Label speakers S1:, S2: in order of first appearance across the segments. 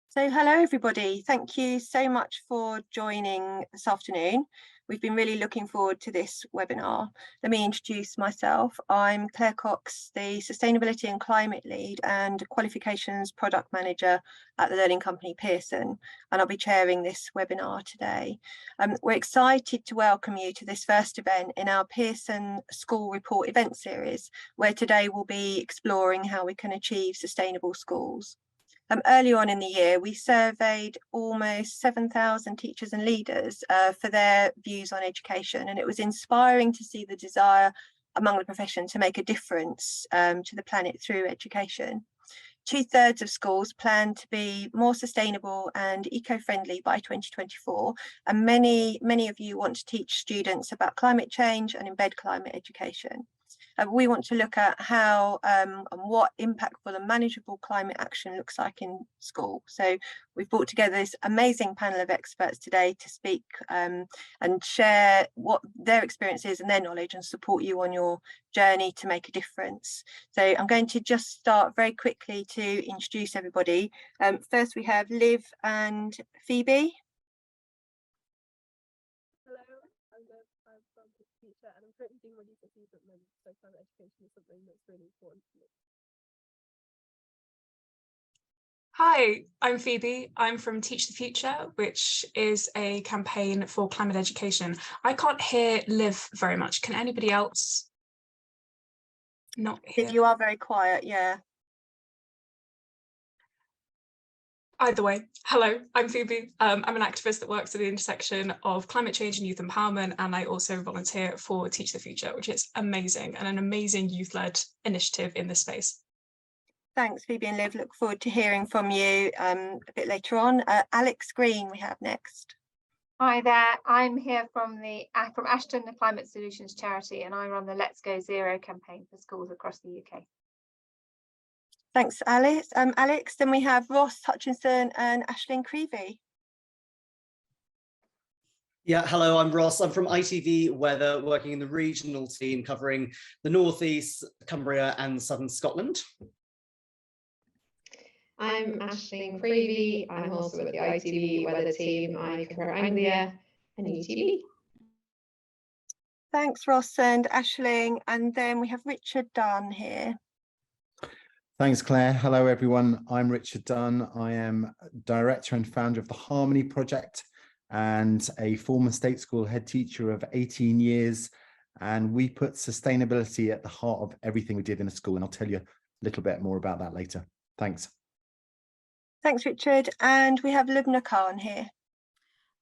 S1: So hello everybody, thank you so much for joining this afternoon. We've been really looking forward to this webinar. Let me introduce myself. I'm Clare Cox, the Sustainability and Climate Lead and Qualifications Product Manager at the learning company Pearson, and I'll be chairing this webinar today. We're excited to welcome you to this first event in our Pearson School Report event series, where today we'll be exploring how we can achieve sustainable schools. Early on in the year, we surveyed almost 7,000 teachers and leaders for their views on education, and it was inspiring to see the desire among the profession to make a difference to the planet through education. 2/3 of schools plan to be more sustainable and eco-friendly by 2024, and many of you want to teach students about climate change and embed climate education. We want to look at how and what impactful and manageable climate action looks like in school. So we've brought together this amazing panel of experts today to speak and share what their experience is and their knowledge and support you on your journey to make a difference. So I'm going to just start very quickly to introduce everybody. First we have Liv and Phoebe.
S2: I'm from teacher and I'm currently doing my GCSEs at the moment, so climate education is something that's really important to me.
S3: Hi, I'm Phoebe. I'm from Teach the Future, which is a campaign for climate education. I can't hear Liv very much. Can anybody else not hear?
S1: You are very quiet, yeah.
S3: Either way, hello, I'm Phoebe. I'm an activist that works at the intersection of climate change and youth empowerment, and I also volunteer for Teach the Future, which is amazing and an amazing youth-led initiative in this space.
S1: Thanks, Phoebe and Liv. Look forward to hearing from you a bit later on. Alex Green we have next.
S4: Hi there, I'm here from Ashton, the Climate Solutions charity, and I run the Let's Go Zero campaign for schools across the UK.
S1: Thanks, Alex. Then we have Ross, Hutchinson and Aisling Creevey.
S5: Yeah, hello, I'm Ross. I'm from ITV Weather, working in the regional team covering the North East, Cumbria and Southern Scotland.
S6: I'm Aisling Creevey. I'm also with the ITV Weather team. I cover Anglia and UTB.
S1: Thanks, Ross and Aisling. And then we have Richard Dunn here.
S7: Thanks, Claire. Hello, everyone. I'm Richard Dunn. I am director and founder of the Harmony Project and a former state school head teacher of 18 years. And we put sustainability at the heart of everything we did in a school. And I'll tell you a little bit more about that later. Thanks.
S1: Thanks, Richard. And we have Lubna Khan here.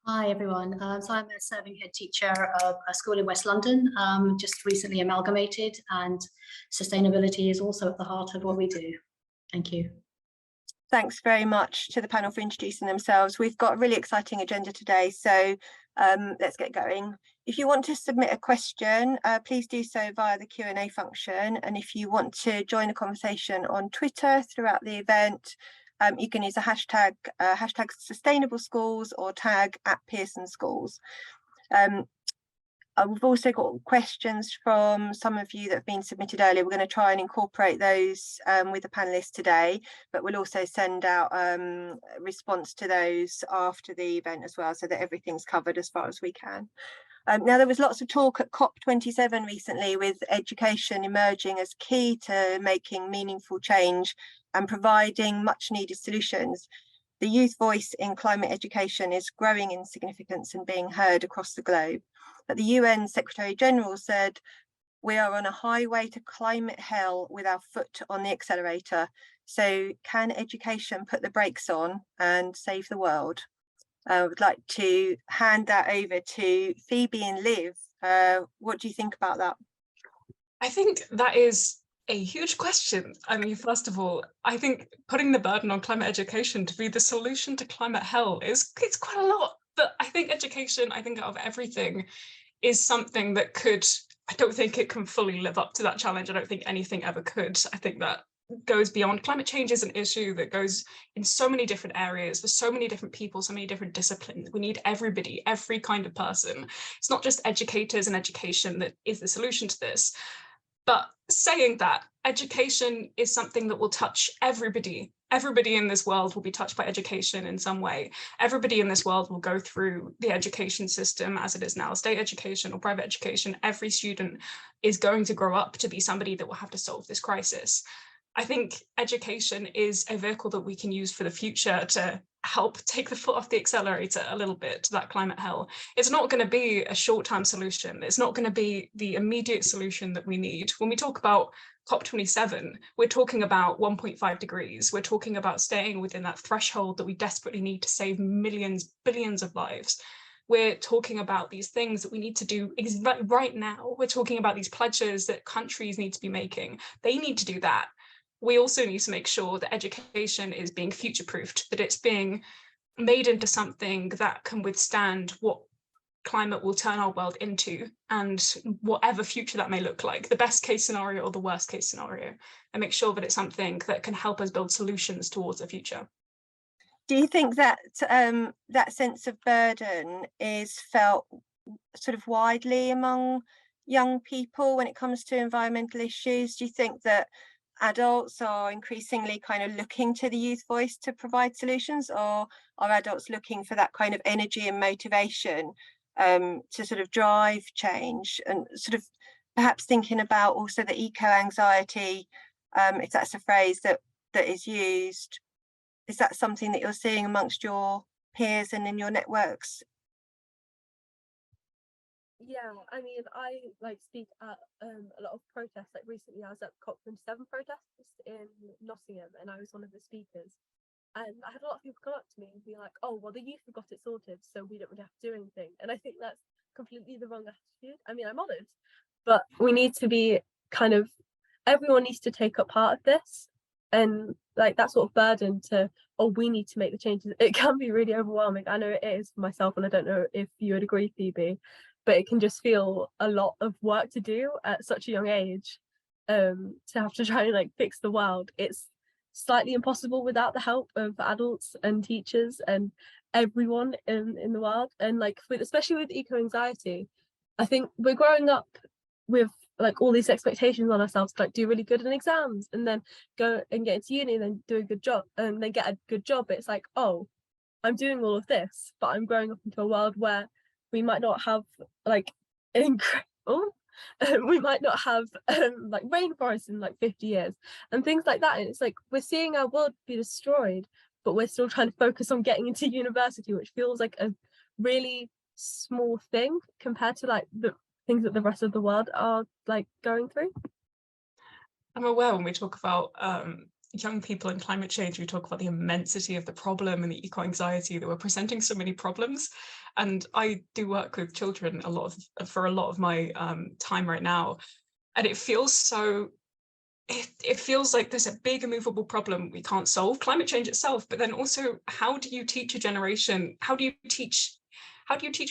S8: Hi everyone, so I'm a serving head teacher of a school in West London, just recently amalgamated, and sustainability is also at the heart of what we do. Thank you.
S1: Thanks very much to the panel for introducing themselves. We've got a really exciting agenda today, so let's get going. If you want to submit a question, please do so via the Q&A function, and if you want to join the conversation on Twitter throughout the event, you can use a hashtag sustainable schools or tag @Pearson Schools. We've also got questions from some of you that have been submitted earlier. We're going to try and incorporate those with the panelists today, but we'll also send out a response to those after the event as well, so that everything's covered as far as we can. Now, there was lots of talk at COP27 recently, with education emerging as key to making meaningful change and providing much needed solutions. The youth voice in climate education is growing in significance and being heard across the globe. But the UN Secretary General said, "We are on a highway to climate hell with our foot on the accelerator. So can education put the brakes on and save the world?" I would like to hand that over to Phoebe and Liv. What do you think about that?
S3: I think that is a huge question. I mean, first of all, I think putting the burden on climate education to be the solution to climate hell it's quite a lot. But I think education, out of everything, is something that I don't think it can fully live up to that challenge. I don't think anything ever could. I think that goes beyond. Climate change is an issue that goes in so many different areas, for so many different people, so many different disciplines. We need everybody, every kind of person. It's not just educators and education that is the solution to this. But saying that, education is something that will touch everybody everybody in this world will be touched by education in some way. Everybody in this world will go through the education system as it is now, state education or private education. Every student is going to grow up to be somebody that will have to solve this crisis. I think education is a vehicle that we can use for the future to help take the foot off the accelerator a little bit to that climate hell. It's not going to be a short-term solution. It's not going to be the immediate solution that we need. When we talk about COP27, we're talking about 1.5 degrees. We're talking about staying within that threshold that we desperately need to save millions, billions of lives. We're talking about these things that we need to do right now. We're talking about these pledges that countries need to be making. They need to do that. We also need to make sure that education is being future-proofed, that it's being made into something that can withstand what climate will turn our world into, and whatever future that may look like, the best case scenario or the worst case scenario, and make sure that it's something that can help us build solutions towards the future.
S1: Do you think that that sense of burden is felt sort of widely among young people when it comes to environmental issues? Do you think that adults are increasingly kind of looking to the youth voice to provide solutions, or are adults looking for that kind of energy and motivation to sort of drive change, and sort of perhaps thinking about also the eco-anxiety, if that's a phrase that is used? Is that something that you're seeing amongst your peers and in your networks?
S2: Yeah, I mean, I like speak at a lot of protests. Like recently, I was at COP27 protests in Nottingham, and I was one of the speakers. And I had a lot of people come up to me and be like, "Oh, well, the youth have got it sorted, so we don't really have to do anything." And I think that's completely the wrong attitude. I mean, I'm honoured, but we need to be kind of, everyone needs to take up part of this, and like that sort of burden to, oh, we need to make the changes. It can be really overwhelming. I know it is for myself, and I don't know if you would agree, Phoebe, but it can just feel a lot of work to do at such a young age, to have to try and like fix the world. It's slightly impossible without the help of adults and teachers and everyone in the world. And like especially with eco-anxiety, I think we're growing up with like all these expectations on ourselves to like do really good in exams and then go and get into uni and then do a good job and then get a good job. It's like, oh, I'm doing all of this, but I'm growing up into a world where we might not have like incredible, we might not have like rainforests in like 50 years and things like that. And it's like we're seeing our world be destroyed, but we're still trying to focus on getting into university, which feels like a really small thing compared to like the things that the rest of the world are like going through.
S3: I'm aware when we talk about young people and climate change, we talk about the immensity of the problem and the eco-anxiety that we're presenting so many problems. And I do work with children for a lot of my time right now. And it feels so, it feels like there's a big immovable problem we can't solve, climate change itself, but then also how do you teach a generation, how do you teach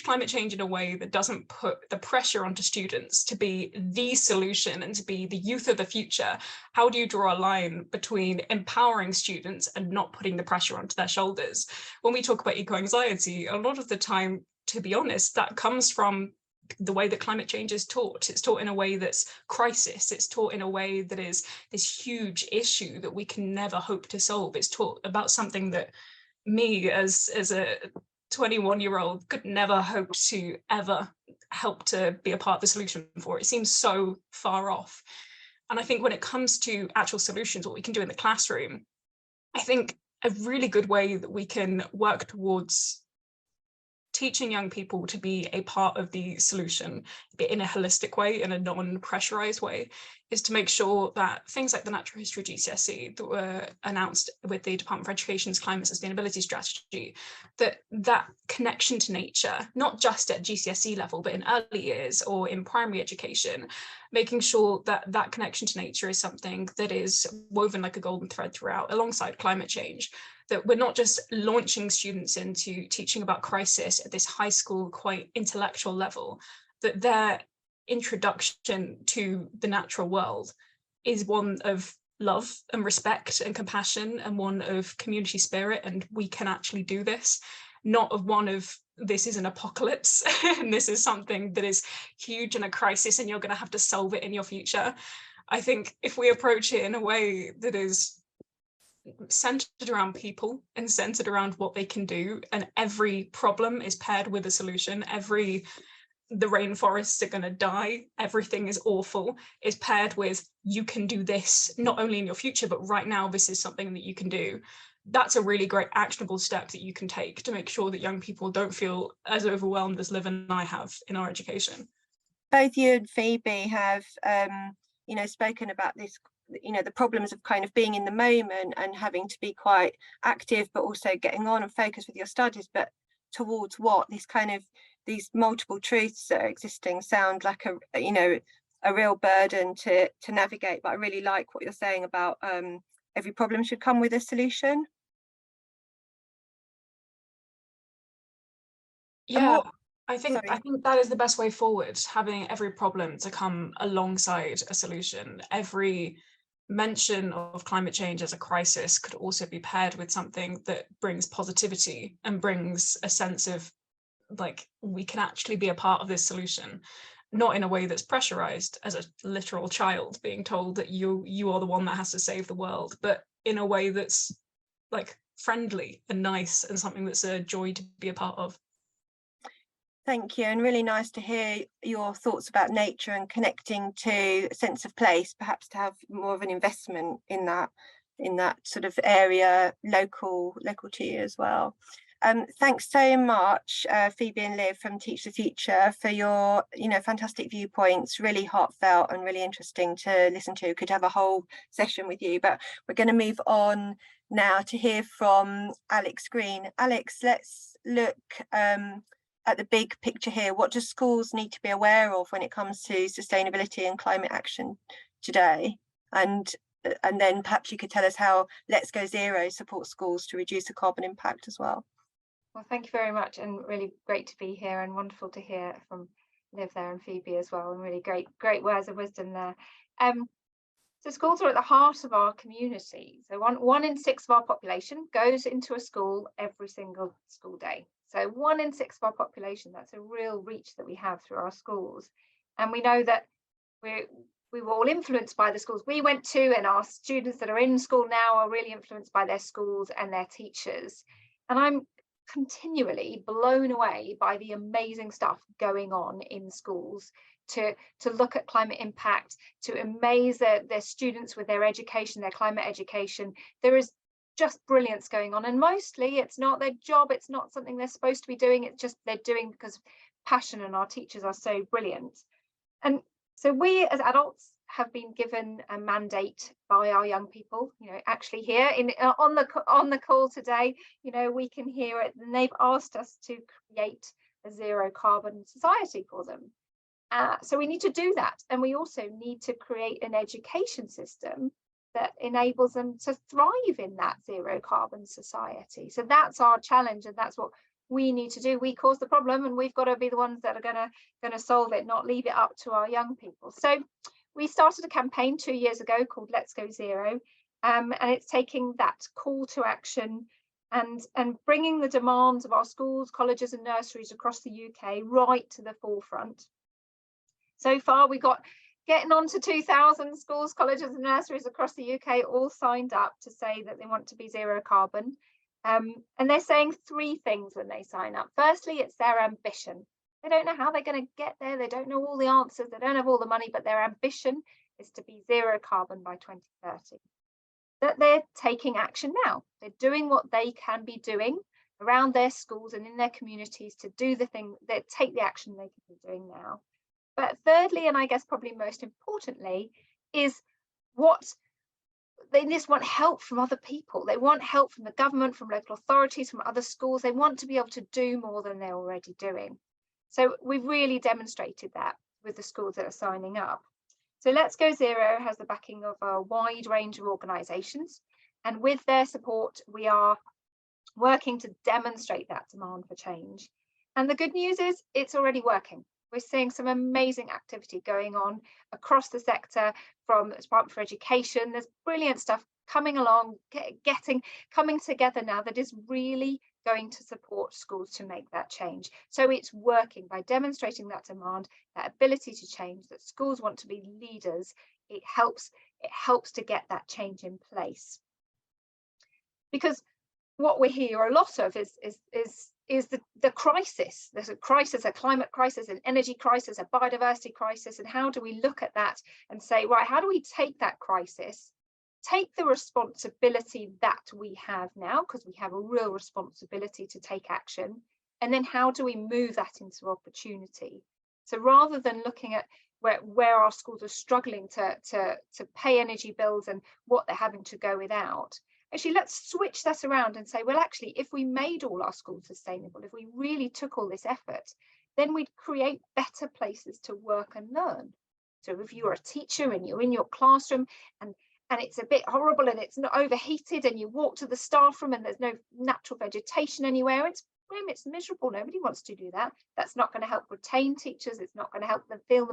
S3: climate change in a way that doesn't put the pressure onto students to be the solution and to be the youth of the future? How do you draw a line between empowering students and not putting the pressure onto their shoulders? When we talk about eco-anxiety, a lot of the time, to be honest, that comes from the way that climate change is taught. It's taught in a way that's crisis. It's taught in a way that is this huge issue that we can never hope to solve. It's taught about something that me as a 21-year-old could never hope to ever help to be a part of the solution for. It seems so far off. And I think when it comes to actual solutions, what we can do in the classroom, I think a really good way that we can work towards teaching young people to be a part of the solution, but in a holistic way, in a non-pressurized way, is to make sure that things like the natural history GCSE that were announced with the Department for Education's climate sustainability strategy, that connection to nature, not just at GCSE level, but in early years or in primary education, making sure that that connection to nature is something that is woven like a golden thread throughout, alongside climate change. That we're not just launching students into teaching about crisis at this high school, quite intellectual level, that their introduction to the natural world is one of love and respect and compassion, and one of community spirit, and we can actually do this, not of one of this is an apocalypse and this is something that is huge and a crisis and you're going to have to solve it in your future. I think if we approach it in a way that is centered around people and centered around what they can do, and every problem is paired with a solution. The rainforests are going to die, everything is awful, is paired with you can do this, not only in your future, but right now this is something that you can do. That's a really great actionable step that you can take to make sure that young people don't feel as overwhelmed as Liv and I have in our education.
S1: Both you and Phoebe have spoken about this, the problems of kind of being in the moment and having to be quite active, but also getting on and focus with your studies, but towards what these multiple truths that are existing sound like a real burden to navigate. But I really like what you're saying about every problem should come with a solution.
S3: Yeah, I think that is the best way forward, having every problem to come alongside a solution. Every mention of climate change as a crisis could also be paired with something that brings positivity and brings a sense of like we can actually be a part of this solution, not in a way that's pressurized as a literal child being told that you are the one that has to save the world, but in a way that's like friendly and nice and something that's a joy to be a part of.
S1: Thank you, and really nice to hear your thoughts about nature and connecting to a sense of place, perhaps to have more of an investment in that sort of area, local to you as well. Thanks so much, Phoebe and Liv from Teach the Future, for your fantastic viewpoints, really heartfelt and really interesting to listen to. Could have a whole session with you, but we're going to move on now to hear from Alex Green. Alex, let's look at the big picture here. What do schools need to be aware of when it comes to sustainability and climate action today? And then perhaps you could tell us how Let's Go Zero supports schools to reduce the carbon impact as well.
S4: Well, thank you very much, and really great to be here, and wonderful to hear from Liv there and Phoebe as well, and really great words of wisdom there. So schools are at the heart of our community. So one in 6 of our population goes into a school every single school day. So 1 in 6 of our population, that's a real reach that we have through our schools. And we know that we were all influenced by the schools we went to, and our students that are in school now are really influenced by their schools and their teachers. And I'm continually blown away by the amazing stuff going on in schools to look at climate impact, to amaze their students with their education, their climate education. There is just brilliance going on, and mostly it's not their job, it's not something they're supposed to be doing, it's just they're doing because of passion, and our teachers are so brilliant. And so we as adults have been given a mandate by our young people, actually here on the call today, we can hear it, and they've asked us to create a zero carbon society for them. So we need to do that, and we also need to create an education system that enables them to thrive in that zero carbon society. So that's our challenge, and that's what we need to do. We cause the problem, and we've got to be the ones that are going to solve it, not leave it up to our young people. So we started a campaign 2 years ago called Let's Go Zero, and it's taking that call to action and bringing the demands of our schools, colleges and nurseries across the UK right to the forefront. So far, we got getting on to 2,000 schools, colleges and nurseries across the UK all signed up to say that they want to be zero carbon. And they're saying 3 things when they sign up. Firstly, it's their ambition. They don't know how they're going to get there. They don't know all the answers. They don't have all the money, but their ambition is to be zero carbon by 2030. That they're taking action now. They're doing what they can be doing around their schools and in their communities to do the thing, that take the action they can be doing now. But thirdly, and I guess probably most importantly, is what they just want help from other people. They want help from the government, from local authorities, from other schools. They want to be able to do more than they're already doing. So we've really demonstrated that with the schools that are signing up. So Let's Go Zero has the backing of a wide range of organisations, and with their support, we are working to demonstrate that demand for change. And the good news is it's already working. We're seeing some amazing activity going on across the sector from the Department for Education. There's brilliant stuff coming along, coming together now that is really going to support schools to make that change. So it's working by demonstrating that demand, that ability to change, that schools want to be leaders. It helps to get that change in place. because what we hear a lot of is the crisis. There's a crisis, a climate crisis, an energy crisis, a biodiversity crisis, and how do we look at that and say, right, how do we take that crisis, take the responsibility that we have now, because we have a real responsibility to take action, and then how do we move that into opportunity? So rather than looking at where our schools are struggling to pay energy bills and what they're having to go without, actually let's switch that around and say, well, actually, if we made all our schools sustainable, if we really took all this effort, then we'd create better places to work and learn. So if you're a teacher and you're in your classroom and it's a bit horrible and it's not overheated, and you walk to the staff room and there's no natural vegetation anywhere, it's miserable. Nobody wants to do that. That's not going to help retain teachers. It's not going to help them feel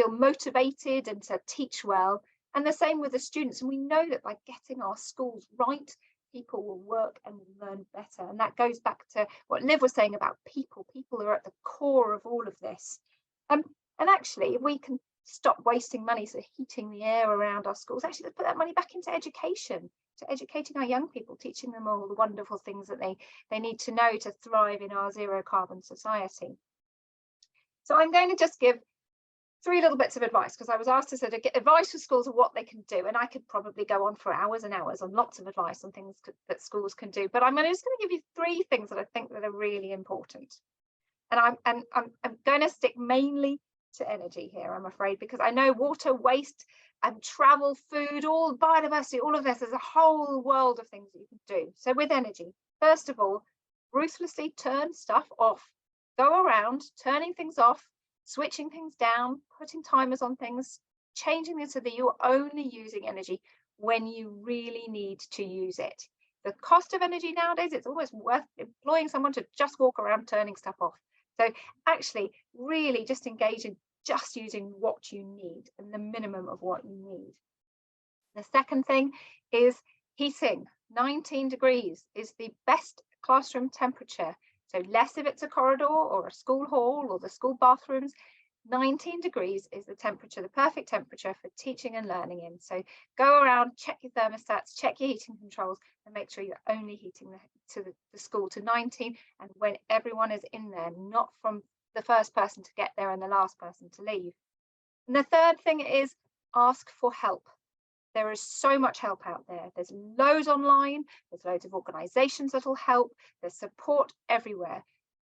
S4: motivated and to teach well. And the same with the students. And we know that by getting our schools right, people will work and learn better. And that goes back to what Liv was saying about people. People are at the core of all of this. And actually, if we can stop wasting money, so heating the air around our schools, actually let's put that money back into education, to educating our young people, teaching them all the wonderful things that they need to know to thrive in our zero carbon society. So I'm going to just give 3 little bits of advice, because I was asked to sort of get advice for schools of what they can do, and I could probably go on for hours and hours on lots of advice on things that schools can do, but I'm just going to give you 3 things that I think that are really important. And I'm going to stick mainly to energy here, I'm afraid, because I know water, waste and travel, food, all biodiversity, all of this, there's a whole world of things that you can do. So with energy, first of all, ruthlessly turn stuff off. Go around turning things off, switching things down, putting timers on things, changing it so that you're only using energy when you really need to use it. The cost of energy nowadays, it's almost worth employing someone to just walk around turning stuff off. So actually really just engage in just using what you need and the minimum of what you need. The second thing is heating. 19 degrees is the best classroom temperature. So less if it's a corridor or a school hall or the school bathrooms. 19 degrees is the temperature, the perfect temperature for teaching and learning in. So go around, check your thermostats, check your heating controls, and make sure you're only heating the school to 19, and when everyone is in there, not from the first person to get there and the last person to leave. And the third thing is ask for help. There is so much help out there. There's loads online, there's loads of organisations that will help, there's support everywhere.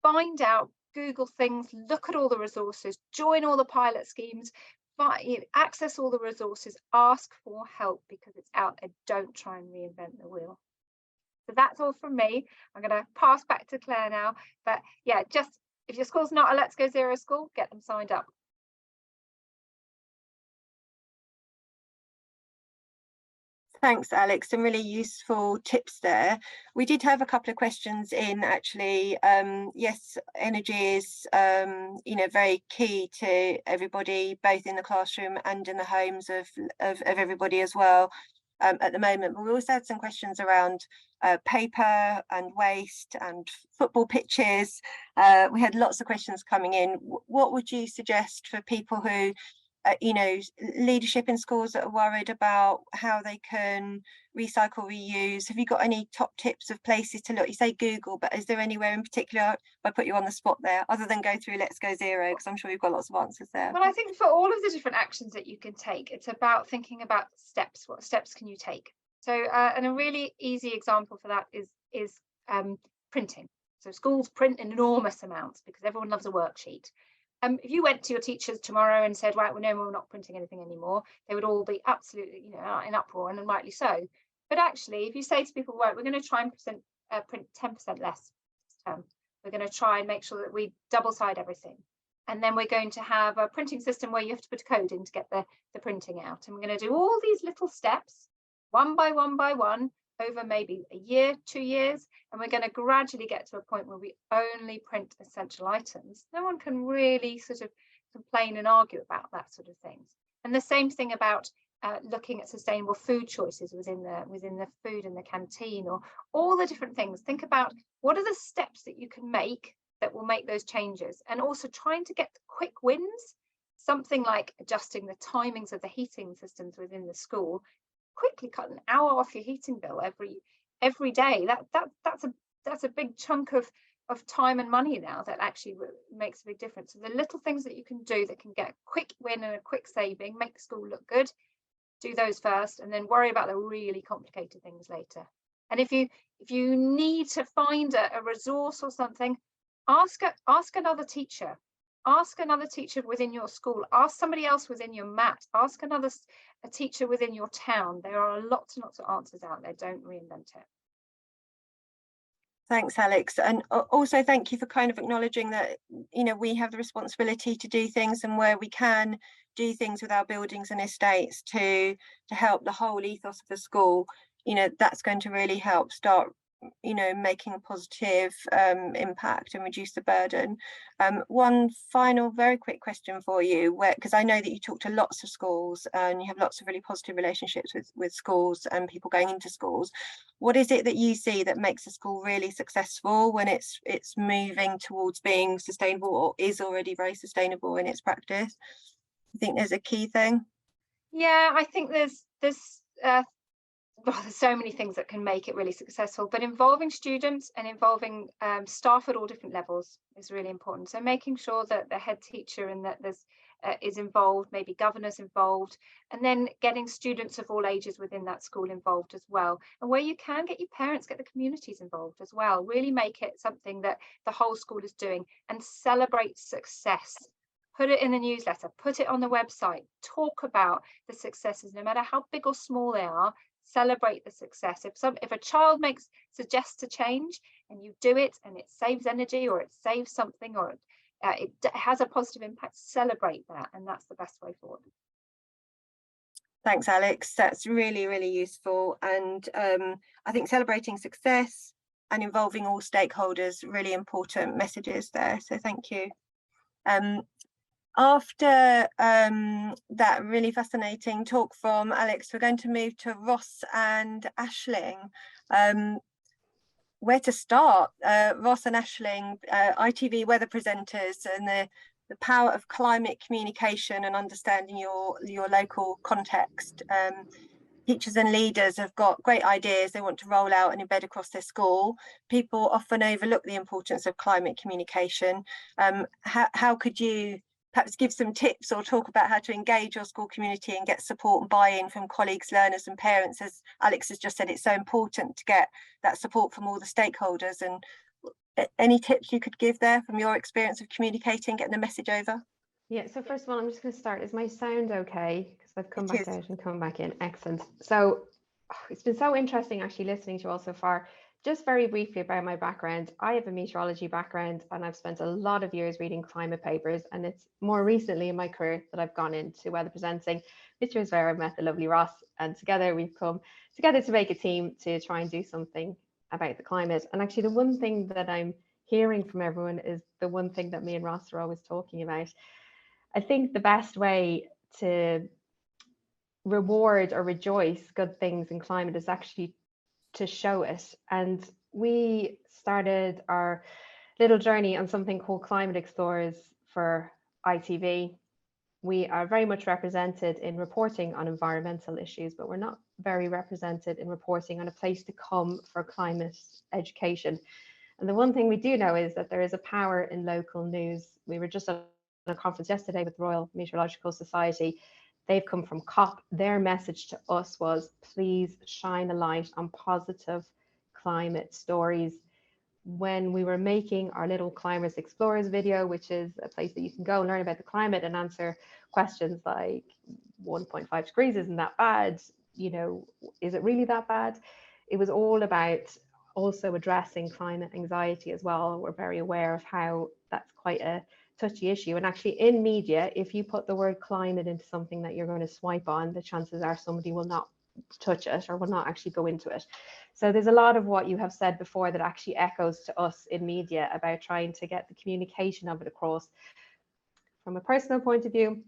S4: Find out, Google things, look at all the resources, join all the pilot schemes, access all the resources, ask for help because it's out there. Don't try and reinvent the wheel. So that's all from me. I'm going to pass back to Claire now. But yeah, just if your school's not a Let's Go Zero school, get them signed up.
S1: Thanks, Alex. Some really useful tips there. We did have a couple of questions in actually. Yes, energy is very key to everybody, both in the classroom and in the homes of everybody as well at the moment. But we also had some questions around paper and waste and football pitches. We had lots of questions coming in. What would you suggest for people who leadership in schools that are worried about how they can recycle, reuse? Have you got any top tips of places to look? You say Google, but is there anywhere in particular, I put you on the spot there, other than go through Let's Go Zero, because I'm sure you've got lots of answers there?
S4: Well, I think for all of the different actions that you can take, it's about thinking about steps. What steps can you take? So and a really easy example for that is printing. So schools print in enormous amounts because everyone loves a worksheet. If you went to your teachers tomorrow and said, right, well, no, we're not printing anything anymore, they would all be absolutely, in uproar, and rightly so. But actually, if you say to people, right, we're going to try and print 10% less this term, we're going to try and make sure that we double-side everything. And then we're going to have a printing system where you have to put a code in to get the printing out. And we're going to do all these little steps, one by one, over maybe a year, 2 years, and we're going to gradually get to a point where we only print essential items. No one can really sort of complain and argue about that sort of things. And the same thing about looking at sustainable food choices within the food in the canteen, or all the different things. Think about what are the steps that you can make that will make those changes, and also trying to get the quick wins. Something like adjusting the timings of the heating systems within the school. Quickly cut an hour off your heating bill every day, that's a big chunk of time and money now that actually makes a big difference. So the little things that you can do that can get a quick win and a quick saving, make the school look good, do those first, and then worry about the really complicated things later. And if you need to find a resource or something, ask another teacher. Ask another teacher within your school. Ask somebody else within your MAT. Ask a teacher within your town. There are lots and lots of answers out there. Don't reinvent it.
S1: Thanks, Alex. And also thank you for kind of acknowledging that, you know, we have the responsibility to do things, and where we can do things with our buildings and estates to help the whole ethos of the school, you know, that's going to really help start, you know, making a positive impact and reduce the burden. One final very quick question for you, because I know that you talk to lots of schools and you have lots of really positive relationships with schools and people going into schools. What is it that you see that makes a school really successful when it's moving towards being sustainable, or is already very sustainable in its practice? I think there's a key thing.
S4: Yeah, I think there's so many things that can make it really successful, but involving students and involving staff at all different levels is really important. So making sure that the head teacher and that there's is involved, maybe governors involved, and then getting students of all ages within that school involved as well. And where you can, get your parents, get the communities involved as well. Really make it something that the whole school is doing, and celebrate success. Put it in the newsletter, put it on the website, talk about the successes, no matter how big or small they are. Celebrate the success. If a child suggests a change and you do it and it saves energy, or it saves something, or it has a positive impact, celebrate that, and that's the best way forward.
S1: Thanks, Alex. That's really, really useful. And I think celebrating success and involving all stakeholders, really important messages there. So thank you. After that really fascinating talk from Alex, we're going to move to Ross and Aisling. Where to start? Ross and Aisling, ITV weather presenters, and the power of climate communication and understanding your local context. Teachers and leaders have got great ideas they want to roll out and embed across their school. People often overlook the importance of climate communication. How could you perhaps give some tips or talk about how to engage your school community and get support and buy-in from colleagues, learners and parents? As Alex has just said, it's so important to get that support from all the stakeholders. And any tips you could give there from your experience of communicating, getting the message over?
S6: Yeah, so first of all, I'm just going to start. Is my sound okay? Because I've come back out and come back in. Excellent. So it's been so interesting actually listening to you all so far. Just very briefly about my background. I have a meteorology background, and I've spent a lot of years reading climate papers, and it's more recently in my career that I've gone into weather presenting, which is where I met the lovely Ross, and together we've come together to make a team to try and do something about the climate. And actually the one thing that I'm hearing from everyone is the one thing that me and Ross are always talking about. I think the best way to reward or rejoice good things in climate is actually to show it. And we started our little journey on something called Climate Explorers for ITV. We are very much represented in reporting on environmental issues, but we're not very represented in reporting on a place to come for climate education. And the one thing we do know is that there is a power in local news. We were just at a conference yesterday with the Royal Meteorological Society. They've come from COP. Their message to us was, please shine a light on positive climate stories. When we were making our little Climate Explorers video, which is a place that you can go and learn about the climate and answer questions like 1.5 degrees, isn't that bad? You know, is it really that bad? It was all about also addressing climate anxiety as well. We're very aware of how that's quite a touchy issue. And actually in media, if you put the word climate into something that you're going to swipe on, the chances are somebody will not touch it or will not actually go into it. So there's a lot of what you have said before that actually echoes to us in media about trying to get the communication of it across. From a personal point of view,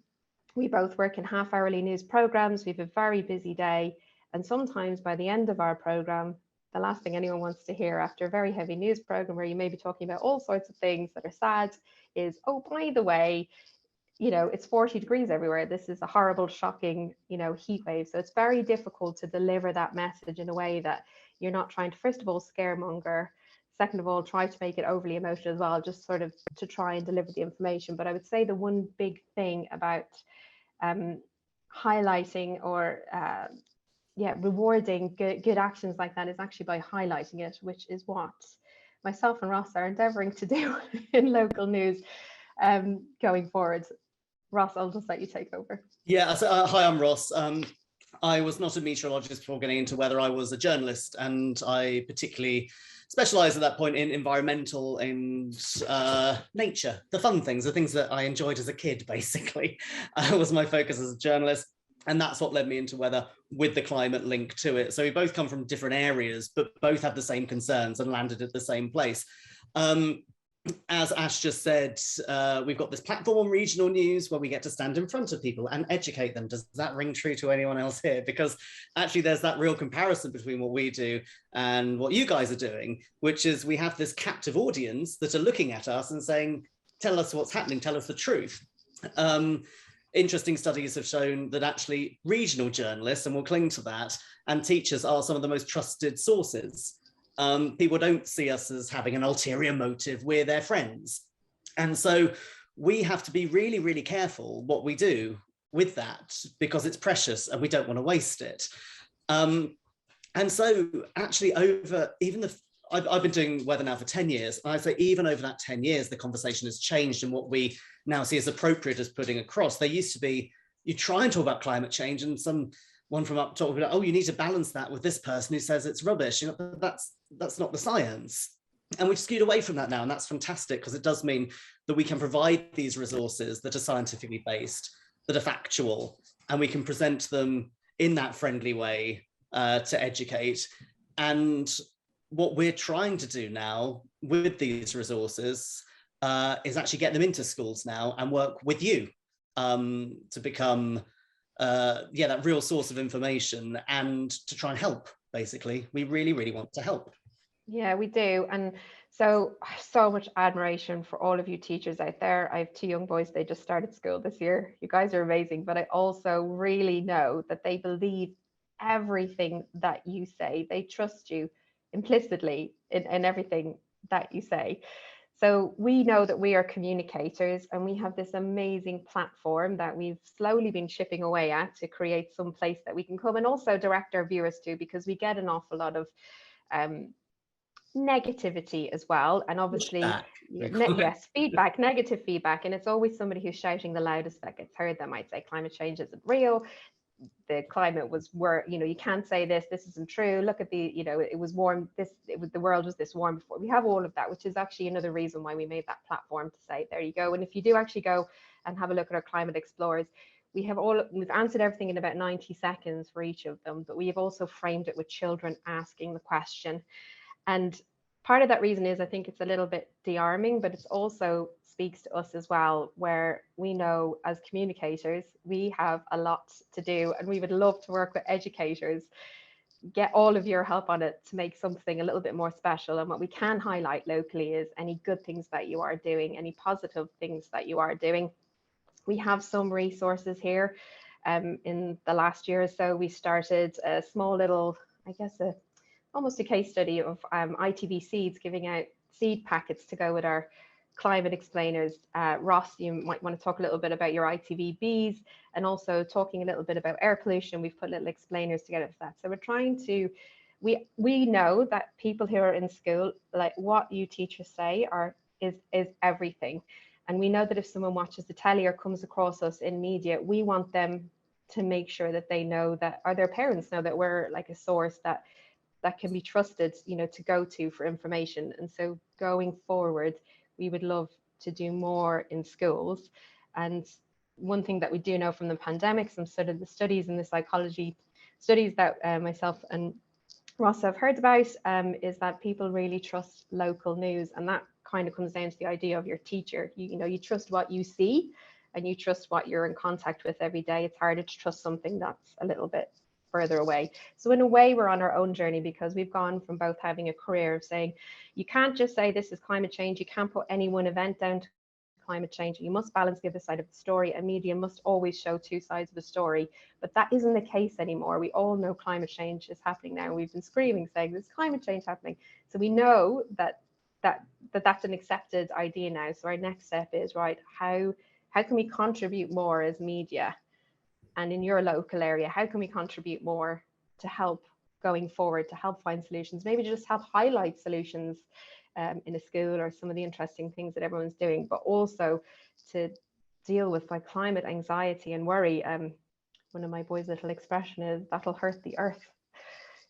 S6: we both work in half-hourly news programs. We have a very busy day, and sometimes by the end of our program, the last thing anyone wants to hear after a very heavy news program where you may be talking about all sorts of things that are sad is, oh, by the way, you know, it's 40 degrees everywhere. This is a horrible, shocking, you know, heat wave. So it's very difficult to deliver that message in a way that you're not trying to, first of all, scaremonger. Second of all, try to make it overly emotional as well, just sort of to try and deliver the information. But I would say the one big thing about highlighting or rewarding good actions like that is actually by highlighting it, which is what myself and Ross are endeavouring to do in local news going forward. Ross, I'll just let you take over.
S5: Yeah, so, hi, I'm Ross. I was not a meteorologist before getting into weather. I was a journalist, and I particularly specialised at that point in environmental and nature, the fun things, the things that I enjoyed as a kid, basically, was my focus as a journalist. And that's what led me into weather with the climate link to it. So we both come from different areas, but both have the same concerns and landed at the same place. As Ash just said, we've got this platform on regional news where we get to stand in front of people and educate them. Does that ring true to anyone else here? Because actually there's that real comparison between what we do and what you guys are doing, which is we have this captive audience that are looking at us and saying, tell us what's happening, tell us the truth. Interesting studies have shown that actually regional journalists, and we'll cling to that, and teachers are some of the most trusted sources. People don't see us as having an ulterior motive, we're their friends. And so we have to be really, really careful what we do with that, because it's precious and we don't want to waste it. And so actually I've been doing weather now for 10 years. And I'd say even over that 10 years, the conversation has changed, and what we now see as appropriate as putting across. There used to be, you try and talk about climate change and someone from up talking about, oh, you need to balance that with this person who says it's rubbish. You know, that's not the science. And we've skewed away from that now. And that's fantastic, because it does mean that we can provide these resources that are scientifically based, that are factual, and we can present them in that friendly way to educate. And what we're trying to do now with these resources is actually get them into schools now and work with you to become that real source of information and to try and help. Basically, we really, really want to help.
S6: Yeah, we do. And so much admiration for all of you teachers out there. I have 2 young boys, they just started school this year. You guys are amazing, but I also really know that they believe everything that you say. They trust you implicitly in everything that you say. So we know that we are communicators, and we have this amazing platform that we've slowly been chipping away at to create some place that we can come and also direct our viewers to, because we get an awful lot of negativity as well. And obviously, feedback, negative feedback. And it's always somebody who's shouting the loudest that gets heard. That might say climate change isn't real. The climate was you can't say this isn't true. Look at it was warm, the world was this warm before. We have all of that, which is actually another reason why we made that platform, to say, there you go. And if you do actually go and have a look at our climate explorers, we've answered everything in about 90 seconds for each of them, but we have also framed it with children asking the question. And part of that reason is, I think it's a little bit de-arming, but it's also speaks to us as well, where we know as communicators, we have a lot to do, and we would love to work with educators, get all of your help on it to make something a little bit more special. And what we can highlight locally is any good things that you are doing, any positive things that you are doing. We have some resources here. In the last year or so, we started a small little, I guess, almost a case study of ITV Seeds, giving out seed packets to go with our climate explainers. Ross, you might want to talk a little bit about your ITV bees, and also talking a little bit about air pollution. We've put little explainers together for that. So we're trying to, we know that people who are in school, like what you teachers say is everything. And we know that if someone watches the telly or comes across us in media, we want them to make sure that they know that, or their parents know, that we're like a source that can be trusted, to go to for information. And so going forward, we would love to do more in schools. And one thing that we do know from the pandemic, some sort of the studies and the psychology studies that myself and Ross have heard about, is that people really trust local news. And that kind of comes down to the idea of your teacher. You trust what you see, and you trust what you're in contact with every day. It's harder to trust something that's a little bit further away. So in a way, we're on our own journey, because we've gone from both having a career of saying, you can't just say this is climate change, you can't put any one event down to climate change. You must balance the other side of the story, and media must always show two sides of the story. But that isn't the case anymore. We all know climate change is happening now. We've been screaming saying there's climate change happening. So we know that's an accepted idea now. So our next step is, right, how can we contribute more as media? And in your local area, how can we contribute more to help going forward, to help find solutions, maybe to just help highlight solutions in a school or some of the interesting things that everyone's doing, but also to deal with like climate anxiety and worry. One of my boys' little expression is, that'll hurt the earth.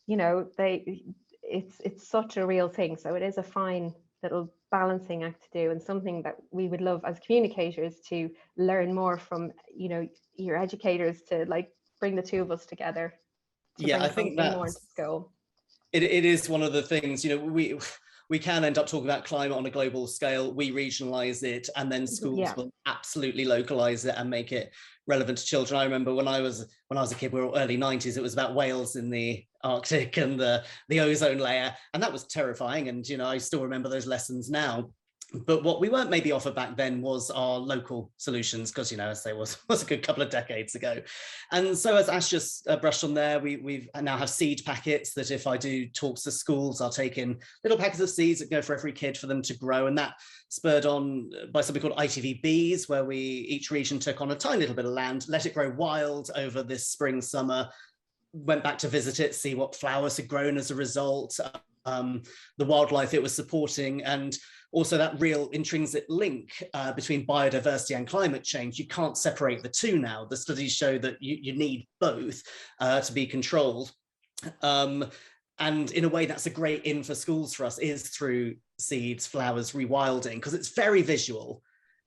S6: You know, it's such a real thing. So it is a fine little balancing act to do, and something that we would love as communicators to learn more from, you know, your educators, to like bring the two of us together.
S5: Yeah, I think
S6: that more into school.
S5: It is one of the things, you know, we can end up talking about climate on a global scale. We regionalize it, and then schools will absolutely localize it and make it relevant to children. I remember when I was a kid, we were early 90s, it was about whales in the Arctic and the ozone layer, and that was terrifying. And, you know, I still remember those lessons now. But what we weren't maybe offered back then was our local solutions, because, you know, as I say, was a good couple of decades ago. And so, as Ash just brushed on there, we now have seed packets that if I do talks to schools, I'll take in little packets of seeds that go for every kid for them to grow. And that spurred on by something called ITVBs, where we each region took on a tiny little bit of land, let it grow wild over this spring, summer, went back to visit it, see what flowers had grown as a result, the wildlife it was supporting, and also that real intrinsic link between biodiversity and climate change. You can't separate the two now. The studies show that you need both to be controlled. And in a way, that's a great in for schools for us, is through seeds, flowers, rewilding, because it's very visual.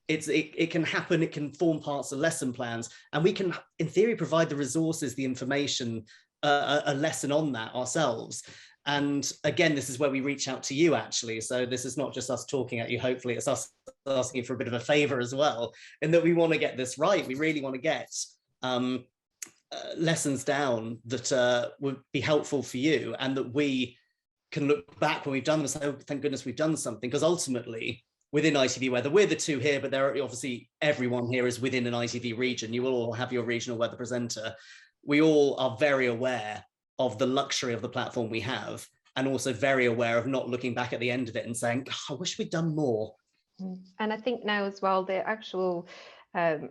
S5: It can happen, it can form parts of lesson plans, and we can, in theory, provide the resources, the information, a lesson on that ourselves. And again, this is where we reach out to you, actually. So this is not just us talking at you, hopefully it's us asking you for a bit of a favor as well, in that we want to get this right. We really want to get lessons down that would be helpful for you, and that we can look back when we've done them and say, oh, thank goodness we've done something. Because ultimately, within ITV weather, we're the two here, but there are obviously, everyone here is within an ITV region. You will all have your regional weather presenter. We all are very aware of the luxury of the platform we have, and also very aware of not looking back at the end of it and saying, oh, I wish we'd done more.
S6: And I think now as well, the actual, so,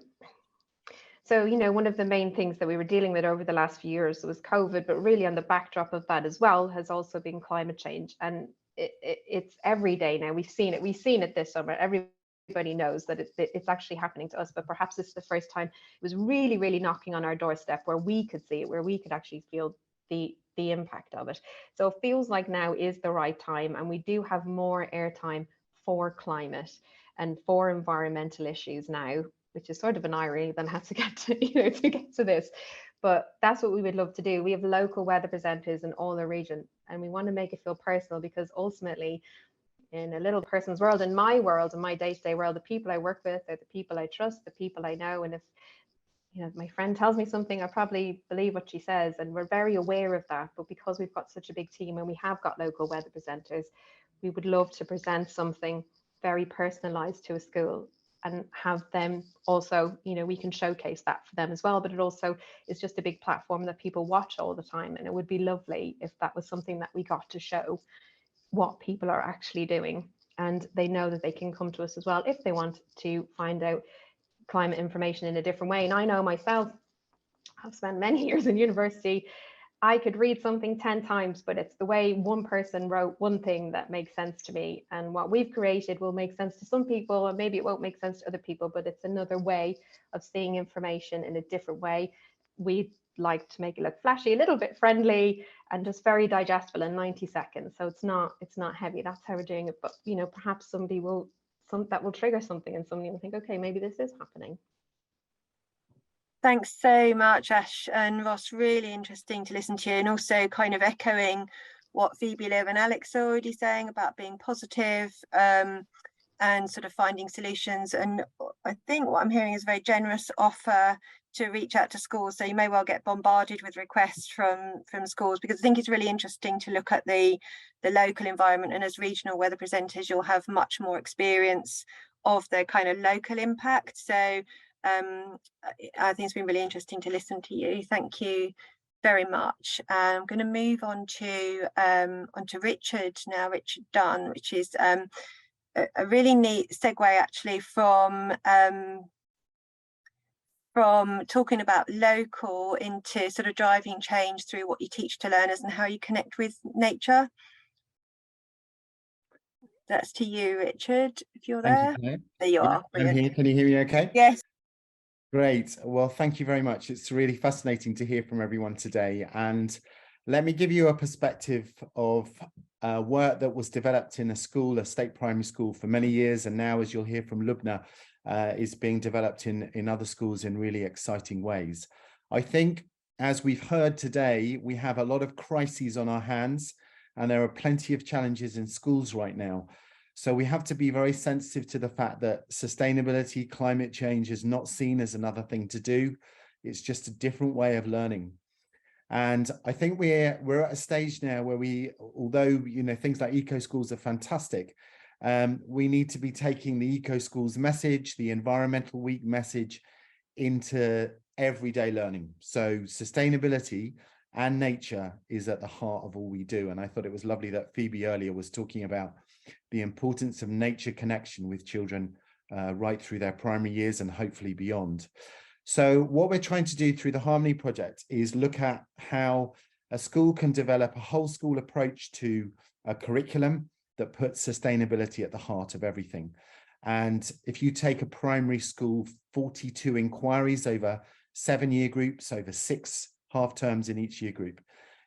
S6: you know, one of the main things that we were dealing with over the last few years was COVID, but really on the backdrop of that as well has also been climate change. And it's every day now. We've seen it this summer. Everybody knows that it's actually happening to us, but perhaps this is the first time it was really, really knocking on our doorstep, where we could see it, where we could actually feel the impact of it. So it feels like now is the right time, and we do have more airtime for climate and for environmental issues now, which is sort of an irony then had to get to, you know, to get to this. But that's what we would love to do. We have local weather presenters in all the region, and we want to make it feel personal, because ultimately, in a little person's world, in my world, in my day-to-day world, the people I work with are the people I trust, the people I know. And if, you know, my friend tells me something, I probably believe what she says, and we're very aware of that. But because we've got such a big team and we have got local weather presenters, we would love to present something very personalized to a school and have them also, you know, we can showcase that for them as well. But it also is just a big platform that people watch all the time, and it would be lovely if that was something that we got to show what people are actually doing, and they know that they can come to us as well if they want to find out climate information in a different way. And I know myself, I've spent many years in university, I could read something 10 times, but it's the way one person wrote one thing that makes sense to me, and what we've created will make sense to some people, and maybe it won't make sense to other people, but it's another way of seeing information in a different way. We'd like to make it look flashy, a little bit friendly, and just very digestible in 90 seconds. So it's not heavy. That's how we're doing it. But, you know, perhaps somebody will, that will trigger something, and somebody will think, okay, maybe this is happening.
S1: Thanks so much, Ash and Ross. Really interesting to listen to you, and also kind of echoing what Phoebe, Liv and Alex are already saying about being positive and sort of finding solutions. And I think what I'm hearing is a very generous offer to reach out to schools. So you may well get bombarded with requests from schools, because I think it's really interesting to look at the local environment. And as regional weather presenters, you'll have much more experience of the kind of local impact. So I think it's been really interesting to listen to you. Thank you very much. I'm going to move on to Richard now, Richard Dunn, which is a really neat segue actually from talking about local into sort of driving change through what you teach to learners and how you connect with nature. That's to you, Richard, if you're there.
S7: Thank you, Claire.
S1: There you are.
S7: I'm here. Can you hear me okay?
S1: Yes.
S7: Great. Well, thank you very much. It's really fascinating to hear from everyone today. And let me give you a perspective of work that was developed in a school, a state primary school, for many years. And now, as you'll hear from Lubna, is being developed in other schools in really exciting ways. I think, as we've heard today, we have a lot of crises on our hands, and there are plenty of challenges in schools right now. So we have to be very sensitive to the fact that sustainability, climate change is not seen as another thing to do. It's just a different way of learning. And I think we're at a stage now where although things like eco schools are fantastic, we need to be taking the eco schools message, the environmental week message, into everyday learning. So sustainability and nature is at the heart of all we do. And I thought it was lovely that Phoebe earlier was talking about the importance of nature connection with children right through their primary years and hopefully beyond. So what we're trying to do through the Harmony Project is look at how a school can develop a whole school approach to a curriculum that puts sustainability at the heart of everything. And if you take a primary school, 42 inquiries over 7-year groups, over 6 half terms in each year group,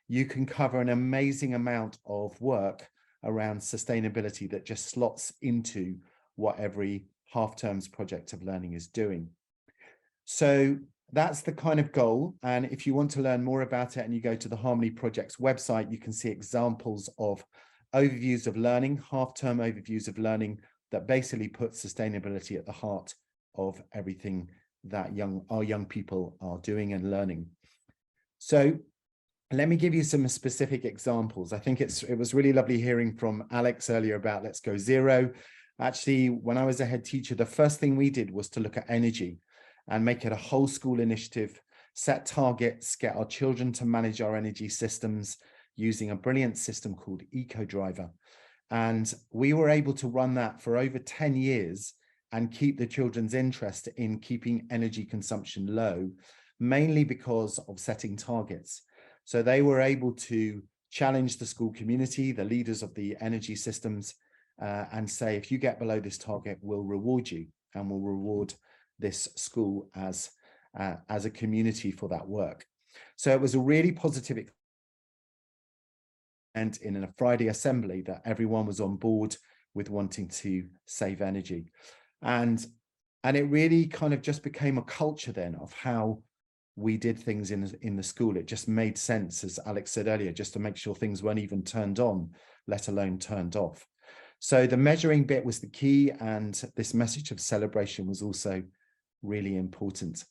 S7: you can cover an amazing amount of work around sustainability that just slots into what every half terms project of learning is doing. So that's the kind of goal. And if you want to learn more about it and you go to the Harmony Project's website, you can see examples of overviews of learning, half-term overviews of learning that basically put sustainability at the heart of everything that our young people are doing and learning. So let me give you some specific examples. I think it was really lovely hearing from Alex earlier about Let's Go Zero. Actually, when I was a head teacher, the first thing we did was to look at energy and make it a whole school initiative, set targets, get our children to manage our energy systems using a brilliant system called EcoDriver. And we were able to run that for over 10 years and keep the children's interest in keeping energy consumption low, mainly because of setting targets. So they were able to challenge the school community, the leaders of the energy systems, and say, if you get below this target, we'll reward you, and we'll reward this school as a community for that work. So it was a really positive and in a Friday assembly that everyone was on board with wanting to save energy. And it really kind of just became a culture then of how we did things in the school. It just made sense, as Alex said earlier, just to make sure things weren't even turned on, let alone turned off. So the measuring bit was the key, and this message of celebration was also really important.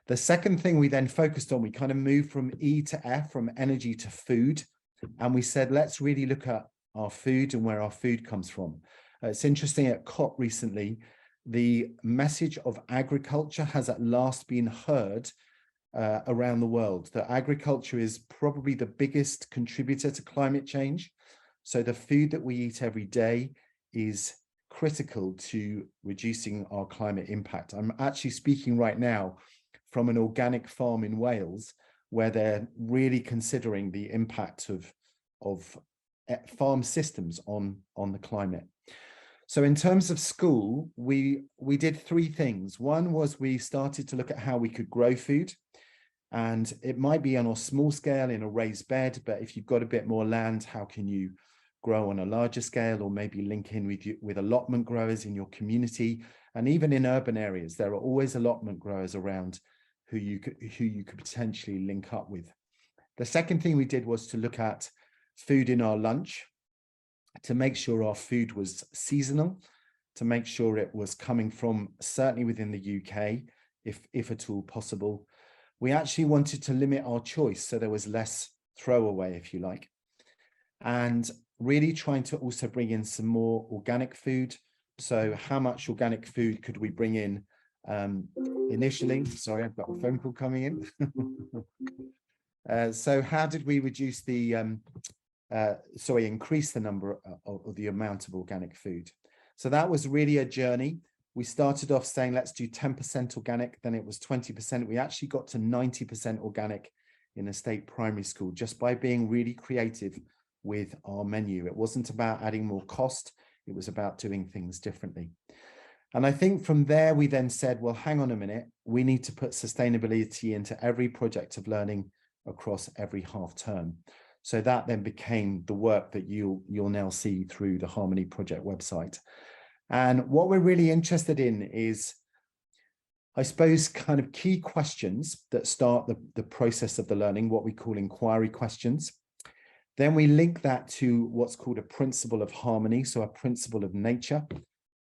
S7: The second thing we then focused on, we kind of moved from E to F, from energy to food. And we said, let's really look at our food and where our food comes from. It's interesting, at COP recently, the message of agriculture has at last been heard around the world. That agriculture is probably the biggest contributor to climate change. So the food that we eat every day is critical to reducing our climate impact. I'm actually speaking right now from an organic farm in Wales, where they're really considering the impact of farm systems on the climate. So in terms of school, we did 3 things. One was we started to look at how we could grow food. And it might be on a small scale in a raised bed, but if you've got a bit more land, how can you grow on a larger scale, or maybe link in with allotment growers in your community? And even in urban areas, there are always allotment growers around who you could potentially link up with. The second thing we did was to look at food in our lunch, to make sure our food was seasonal, to make sure it was coming from certainly within the UK, if at all possible. We actually wanted to limit our choice, so there was less throwaway, if you like, and really trying to also bring in some more organic food, So how much organic food could we bring in initially? Sorry, I've got a phone call coming in. So how did we reduce the, increase the number of the amount of organic food? So that was really a journey. We started off saying, let's do 10% organic, then it was 20%. We actually got to 90% organic in a state primary school just by being really creative with our menu. It wasn't about adding more cost, it was about doing things differently. And I think from there, we then said, well, hang on a minute, we need to put sustainability into every project of learning across every half term. So that then became the work that you'll now see through the Harmony Project website. And what we're really interested in is, I suppose, kind of key questions that start the process of the learning, what we call inquiry questions. Then we link that to what's called a principle of harmony, so a principle of nature.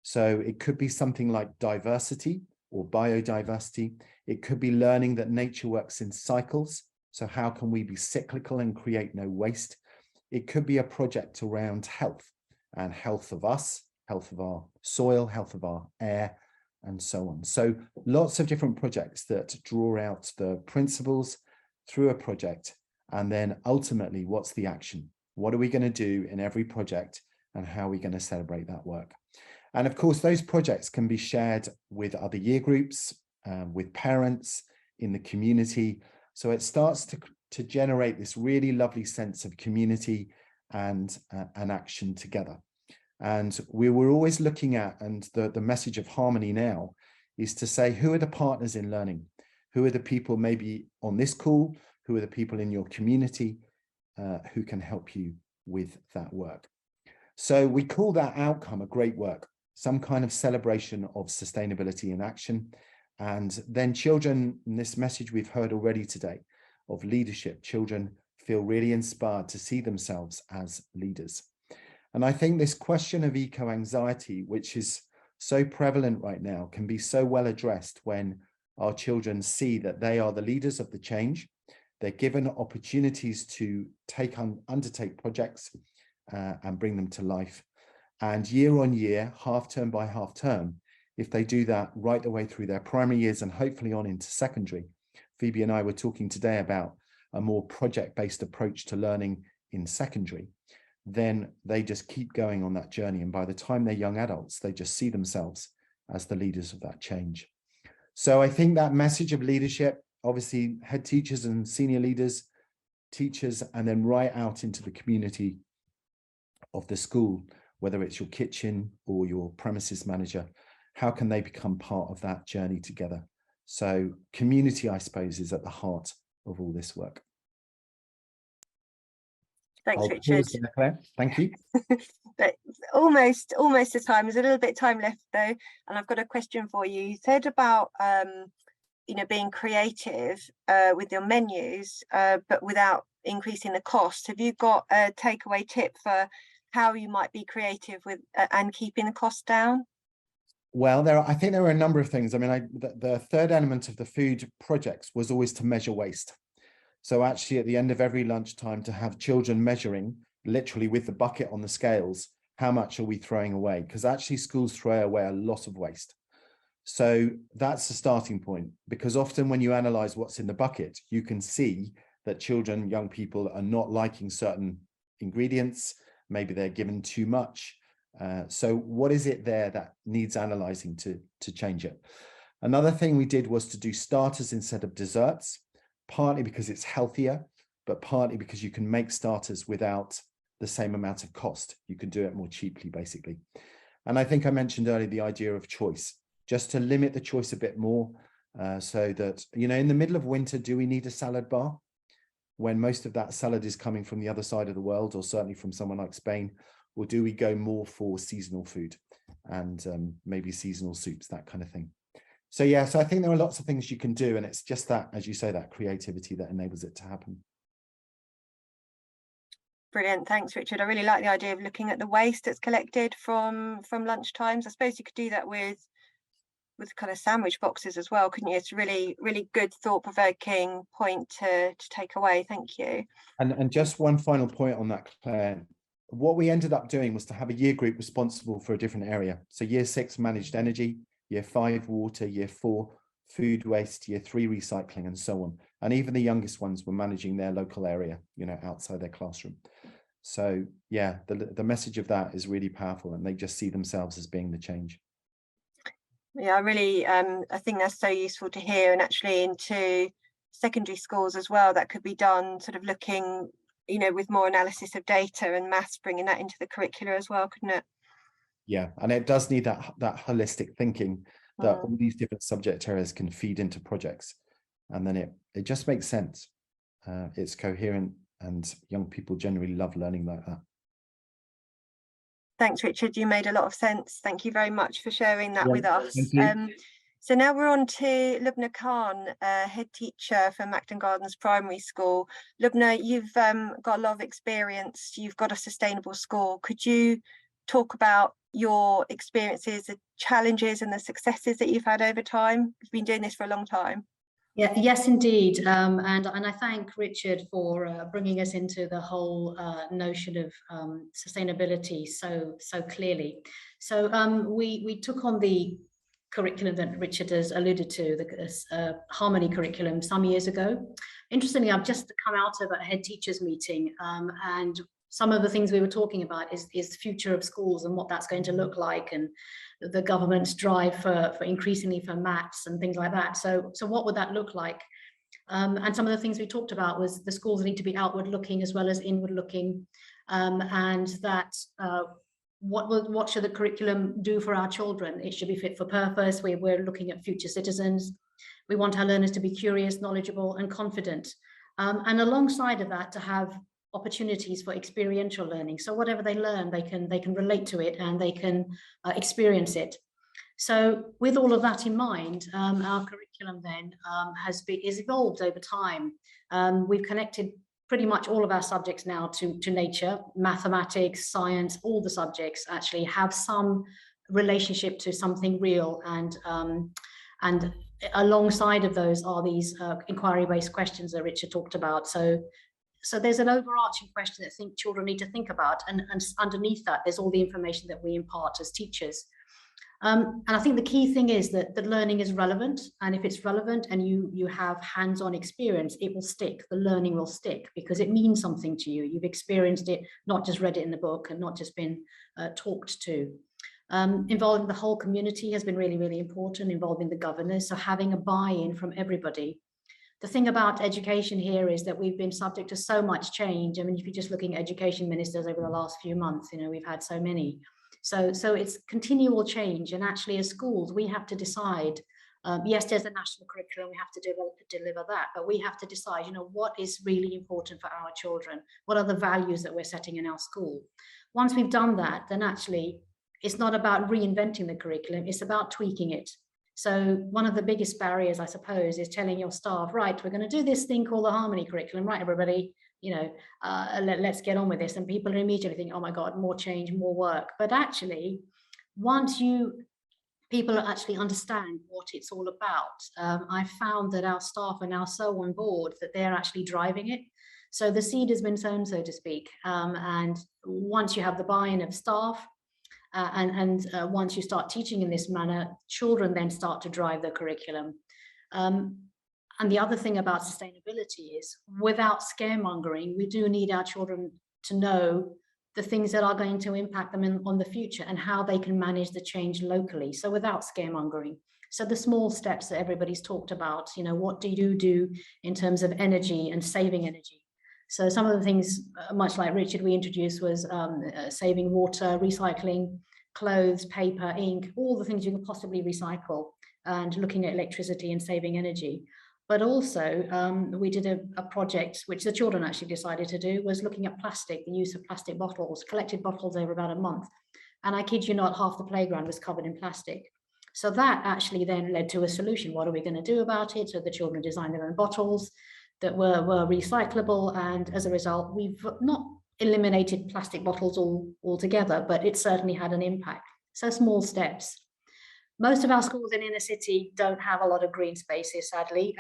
S7: So it could be something like diversity or biodiversity. It could be learning that nature works in cycles. So how can we be cyclical and create no waste? It could be a project around health and health of us, health of our soil, health of our air, and so on. So lots of different projects that draw out the principles through a project. And then ultimately, what's the action? What are we going to do in every project, and how are we going to celebrate that work? And of course, those projects can be shared with other year groups, with parents, in the community. So it starts to generate this really lovely sense of community and action together. And we were always looking at, and the message of Harmony now is to say, who are the partners in learning? Who are the people maybe on this call? Who are the people in your community who can help you with that work? So we call that outcome a great work, some kind of celebration of sustainability in action. And then children, in this message we've heard already today of leadership, children feel really inspired to see themselves as leaders. And I think this question of eco-anxiety, which is so prevalent right now, can be so well addressed when our children see that they are the leaders of the change. They're given opportunities to undertake projects and bring them to life. And year on year, half term by half term, if they do that right the way through their primary years and hopefully on into secondary. Phoebe and I were talking today about a more project-based approach to learning in secondary. Then they just keep going on that journey. And by the time they're young adults, they just see themselves as the leaders of that change. So I think that message of leadership, obviously head teachers and senior leaders, teachers, and then right out into the community of the school, whether it's your kitchen or your premises manager, how can they become part of that journey together? So community, I suppose, is at the heart of all this work.
S1: Thanks, Richard.
S7: There, Claire. Thank you.
S1: But almost the time. There's a little bit of time left though, and I've got a question for you. You said about being creative with your menus, but without increasing the cost. Have you got a takeaway tip for how you might be creative with and keeping the cost down?
S7: Well, I think there are a number of things. I mean, the third element of the food projects was always to measure waste. So actually at the end of every lunchtime to have children measuring literally with the bucket on the scales, how much are we throwing away? Because actually schools throw away a lot of waste. So that's the starting point, because often when you analyze what's in the bucket, you can see that children, young people are not liking certain ingredients. Maybe they're given too much. So what is it there that needs analyzing to change it? Another thing we did was to do starters instead of desserts, partly because it's healthier, but partly because you can make starters without the same amount of cost. You can do it more cheaply, basically. And I think I mentioned earlier the idea of choice, just to limit the choice a bit more, so that, in the middle of winter, do we need a salad bar when most of that salad is coming from the other side of the world, or certainly from somewhere like Spain? Or do we go more for seasonal food and maybe seasonal soups, that kind of thing? So yeah, so I think there are lots of things you can do, and it's just that, as you say, that creativity that enables it to happen.
S1: Brilliant, thanks, Richard. I really like the idea of looking at the waste that's collected from lunch times. I suppose you could do that with kind of sandwich boxes as well, couldn't you? It's a really good thought-provoking point to take away. Thank you.
S7: And just one final point on that, Claire. what we ended up doing was to have a year group responsible for a different area. So year 6 managed energy, year 5 water, year 4 food waste, year 3 recycling, and so on. And even the youngest ones were managing their local area, you know, outside their classroom. So yeah, the message of that is really powerful, and they just see themselves as being the change.
S1: Yeah, I really I think that's so useful to hear, and actually into secondary schools as well, that could be done sort of looking, you know, with more analysis of data and maths, bringing that into the curricula as well, couldn't it?
S7: Yeah, and it does need that holistic thinking that all these different subject areas can feed into projects, and then it just makes sense. It's coherent, and young people generally love learning like that.
S1: Thanks, Richard. You made a lot of sense. Thank you very much for sharing that with us.
S7: Thank you.
S1: So now we're on to Lubna Khan, head teacher for Macton Gardens Primary School. Lubna, you've got a lot of experience. You've got a sustainable school. Could you talk about your experiences, the challenges and the successes that you've had over time? You've been doing this for a long time.
S8: Yeah, yes, indeed. And I thank Richard for bringing us into the whole notion of sustainability so clearly. So we took on the curriculum that Richard has alluded to, the Harmony curriculum, some years ago. Interestingly, I've just come out of a head teachers meeting, and some of the things we were talking about is the future of schools and what that's going to look like, and the government's drive for increasingly for maths and things like that. So what would that look like? And some of the things we talked about was the schools need to be outward looking as well as inward looking, and that what should the curriculum do for our children? It should be fit for purpose. We're looking at future citizens. We want our learners to be curious, knowledgeable, and confident. And alongside of that, to have opportunities for experiential learning. So whatever they learn, they can relate to it, and they can experience it. So with all of that in mind, our curriculum then is evolved over time. We've connected pretty much all of our subjects now to nature, mathematics, science. All the subjects actually have some relationship to something real, and alongside of those are these inquiry-based questions that Richard talked about. So there's an overarching question that I think children need to think about, and underneath that there's all the information that we impart as teachers. And I think the key thing is that the learning is relevant, and if it's relevant and you have hands-on experience, it will stick. The learning will stick because it means something to you. You've experienced it, not just read it in the book and not just been talked to. Involving the whole community has been really, really important, involving the governors, so having a buy-in from everybody. The thing about education here is that we've been subject to so much change. I mean, if you're just looking at education ministers over the last few months, you know, we've had so many. So it's continual change, and actually as schools, we have to decide, yes, there's a national curriculum, we have to deliver that, but we have to decide, you know, what is really important for our children? What are the values that we're setting in our school? Once we've done that, then actually it's not about reinventing the curriculum, it's about tweaking it. So one of the biggest barriers, I suppose, is telling your staff, right, we're going to do this thing called the Harmony curriculum, right, everybody, you know, let's get on with this. And people are immediately thinking, oh my God, more change, more work. But actually, once people actually understand what it's all about, I found that our staff are now so on board that they're actually driving it. So the seed has been sown, so to speak. And once you have the buy-in of staff, once you start teaching in this manner, children then start to drive the curriculum. And the other thing about sustainability is, without scaremongering, we do need our children to know the things that are going to impact them on the future and how they can manage the change locally. So without scaremongering. So the small steps that everybody's talked about, you know, what do you do in terms of energy and saving energy? So some of the things, much like Richard, we introduced was saving water, recycling clothes, paper, ink, all the things you can possibly recycle, and looking at electricity and saving energy. But also we did a project which the children actually decided to do, was looking at plastic, the use of plastic bottles, collected bottles over about a month. And I kid you not, half the playground was covered in plastic. So that actually then led to a solution. What are we going to do about it? So the children designed their own bottles that were recyclable. And as a result, we've not eliminated plastic bottles altogether, but it certainly had an impact. So small steps. Most of our schools in inner city don't have a lot of green spaces, sadly,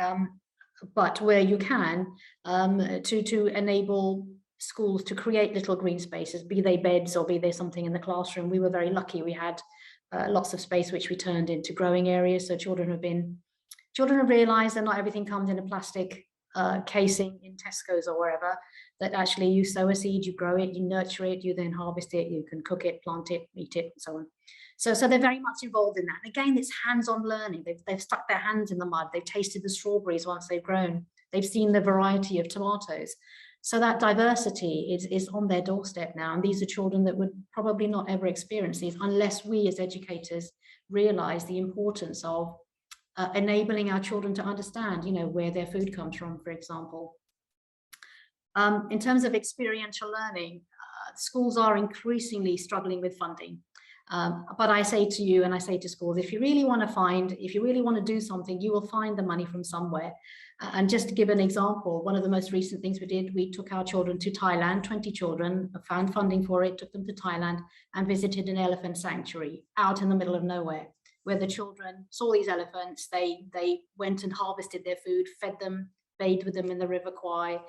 S8: but where you can, to enable schools to create little green spaces, be they beds or be they something in the classroom. We were very lucky. We had lots of space which we turned into growing areas. So children have realized that not everything comes in a plastic casing in Tesco's or wherever, that actually you sow a seed, you grow it, you nurture it, you then harvest it, you can cook it, plant it, eat it, and so on. So they're very much involved in that. And again, it's hands-on learning. They've stuck their hands in the mud. They've tasted the strawberries once they've grown. They've seen the variety of tomatoes. So that diversity is on their doorstep now. And these are children that would probably not ever experience these unless we as educators realize the importance of enabling our children to understand, where their food comes from, for example. In terms of experiential learning, schools are increasingly struggling with funding. But I say to you, and I say to schools, if you really want to do something, you will find the money from somewhere. And just to give an example, one of the most recent things we did, we took our children to Thailand, 20 children, found funding for it, took them to Thailand and visited an elephant sanctuary out in the middle of nowhere, where the children saw these elephants. They went and harvested their food, fed them, bathed with them in the River Kwai.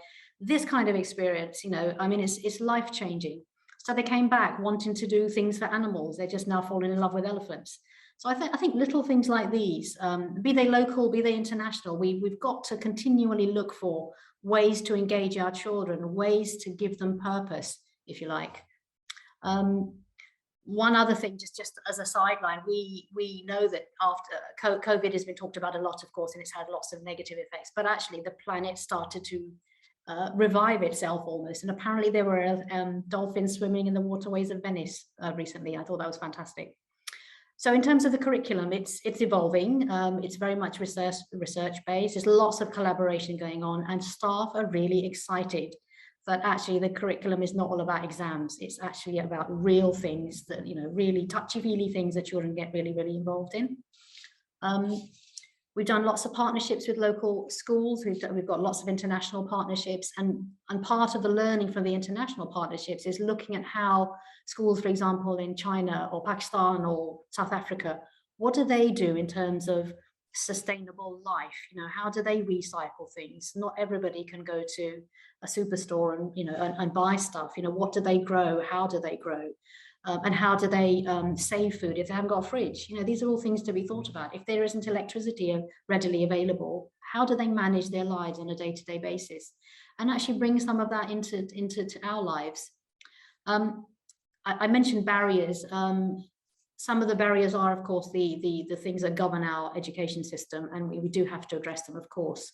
S8: This kind of experience, it's life-changing. So they came back wanting to do things for animals. They're just now falling in love with elephants. So I think little things like these, be they local, be they international, we've got to continually look for ways to engage our children, ways to give them purpose, if you like. One other thing, just as a sideline, we know that after COVID has been talked about a lot, of course, and it's had lots of negative effects, but actually the planet started to revive itself almost. And apparently there were dolphins swimming in the waterways of Venice recently. I thought that was fantastic. So in terms of the curriculum, it's evolving. It's very much research based. There's lots of collaboration going on, and staff are really excited that actually the curriculum is not all about exams. It's actually about real things that, really touchy-feely things that children get really, really involved in. We've done lots of partnerships with local schools. We've got lots of international partnerships, and part of the learning from the international partnerships is looking at how schools, for example, in China or Pakistan or South Africa, what do they do in terms of sustainable life? How do they recycle things? Not everybody can go to a superstore and buy stuff. What do they grow? How do they grow? And how do they save food if they haven't got a fridge? These are all things to be thought about. If there isn't electricity readily available, how do they manage their lives on a day-to-day basis? And actually bring some of that into our lives. I mentioned barriers. Some of the barriers are, of course, the things that govern our education system, and we do have to address them, of course.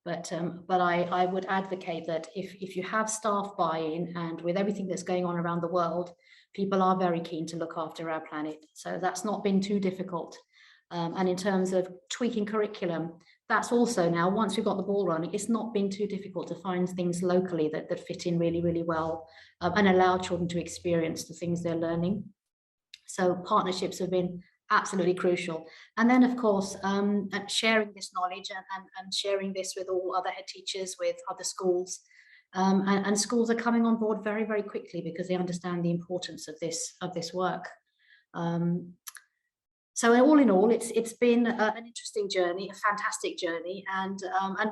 S8: But I would advocate that if you have staff buy-in, and with everything that's going on around the world, people are very keen to look after our planet. So that's not been too difficult. And in terms of tweaking curriculum, that's also now, once we've got the ball running, it's not been too difficult to find things locally that fit in really, really well and allow children to experience the things they're learning. So partnerships have been absolutely crucial. And then, of course, sharing this knowledge and sharing this with all other head teachers, with other schools. And schools are coming on board very, very quickly because they understand the importance of this work. So all in all, it's been an interesting journey, a fantastic journey, and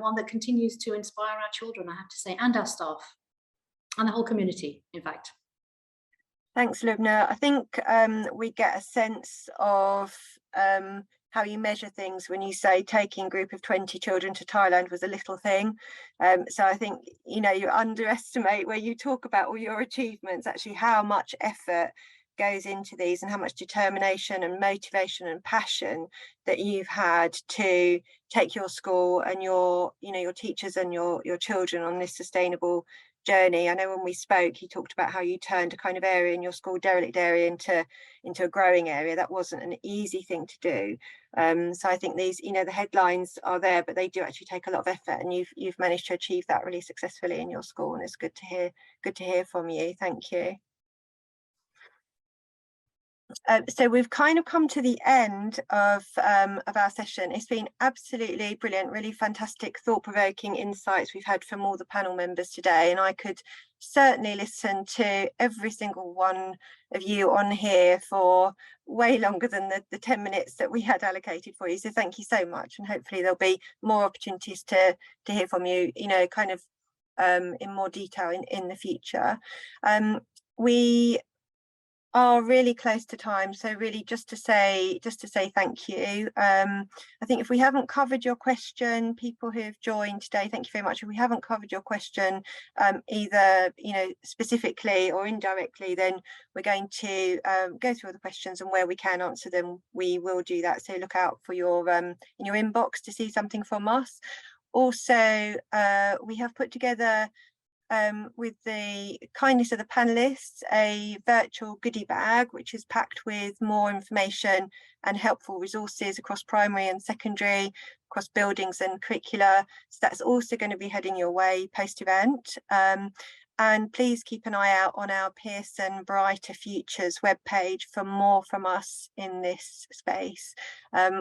S8: one that continues to inspire our children, I have to say, and our staff, and the whole community, in fact.
S1: Thanks, Lubna. I think we get a sense of how you measure things when you say taking a group of 20 children to Thailand was a little thing. So I think, you underestimate, where you talk about all your achievements, actually how much effort goes into these and how much determination and motivation and passion that you've had to take your school and your teachers and your children on this sustainable journey. I know when we spoke, you talked about how you turned a kind of area in your school, derelict area, into a growing area. That wasn't an easy thing to do. So I think these, the headlines are there, but they do actually take a lot of effort, and you've managed to achieve that really successfully in your school, and it's good to hear from you. Thank you. So we've kind of come to the end of our session. It's been absolutely brilliant, really fantastic, thought-provoking insights we've had from all the panel members today, and I could certainly listen to every single one of you on here for way longer than the 10 minutes that we had allocated for you. So thank you so much, and hopefully there'll be more opportunities to hear from you, kind of in more detail in the future. We are really close to time, so really just to say thank you. I think if we haven't covered your question, people who have joined today, thank you very much. If we haven't covered your question, either specifically or indirectly, then we're going to go through all the questions, and where we can answer them, we will do that. So look out for your in your inbox to see something from us. Also, we have put together, with the kindness of the panelists, a virtual goodie bag which is packed with more information and helpful resources across primary and secondary, across buildings and curricula. So that's also going to be heading your way post-event. And please keep an eye out on our Pearson Brighter Futures webpage for more from us in this space.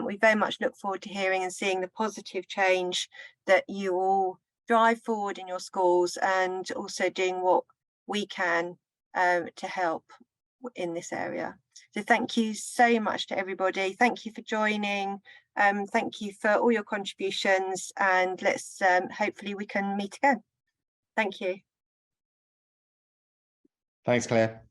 S1: We very much look forward to hearing and seeing the positive change that you all drive forward in your schools, and also doing what we can to help in this area. So thank you so much to everybody. Thank you for joining. Thank you for all your contributions, and let's hopefully we can meet again. Thank you.
S7: Thanks, Claire.